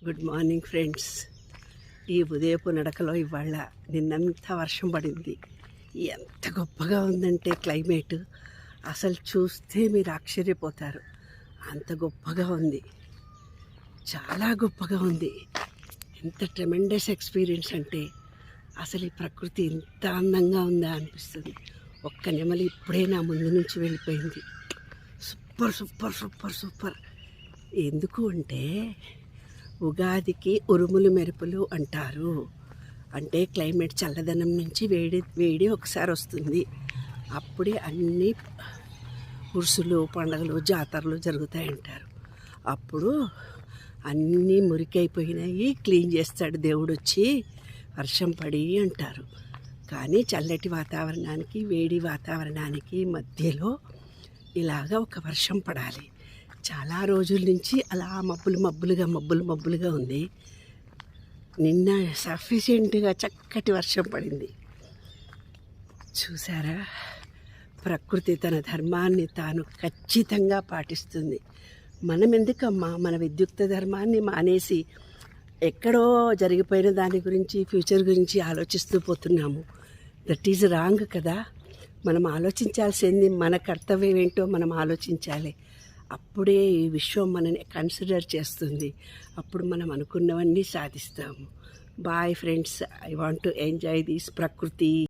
Good morning friends. ఈ ఉదయపు నడకలో ఇవాళ నిన్నంతా వర్షం పడింది. ఎంత గొప్పగా ఉందంటే క్లైమేట్ అసలు చూస్తే మీరు ఆశ్చర్యపోతారు. అంత గొప్పగా ఉంది, చాలా గొప్పగా ఉంది. ఎంత ట్రెమెండస్ ఎక్స్పీరియన్స్ అంటే అసలు ఈ ప్రకృతి ఇంత అందంగా ఉందా అనిపిస్తుంది. ఒక్క నెమలి ఇప్పుడే నా ముందు నుంచి వెళ్ళిపోయింది. Super super super super. ఎందుకు అంటే ఉగాదికి ఉరుములు మెరుపులు అంటారు. అంటే క్లైమేట్ చల్లదనం నుంచి వేడి ఒకసారి వస్తుంది. అప్పుడే అన్ని ఉరుసులు, పండుగలు, జాతరలు జరుగుతాయంటారు. అప్పుడు అన్నీ మురికైపోయినాయి, క్లీన్ చేస్తాడు దేవుడు వచ్చి, వర్షం పడి అంటారు. కానీ చల్లటి వాతావరణానికి వేడి వాతావరణానికి మధ్యలో ఇలాగ ఒక వర్షం పడాలి. చాలా రోజుల నుంచి అలా మబ్బులుగా ఉంది. నిన్న సఫిషియెంట్గా చక్కటి వర్షం పడింది. చూసారా, ప్రకృతి తన ధర్మాన్ని తాను ఖచ్చితంగా పాటిస్తుంది. మనం ఎందుకమ్మా మన విద్యుక్త ధర్మాన్ని మానేసి ఎక్కడో జరిగిపోయిన దాని గురించి, ఫ్యూచర్ గురించి ఆలోచిస్తూ పోతున్నాము. దట్ ఈజ్ రాంగ్ కదా. మనం ఆలోచించాల్సింది మన కర్తవ్యం ఏంటో మనం ఆలోచించాలి. అప్పుడే ఈ విశ్వం మనని కన్సిడర్ చేస్తుంది. అప్పుడు మనం అనుకున్నవన్నీ సాధిస్తాము. Bye friends, I want to enjoy this ప్రకృతి.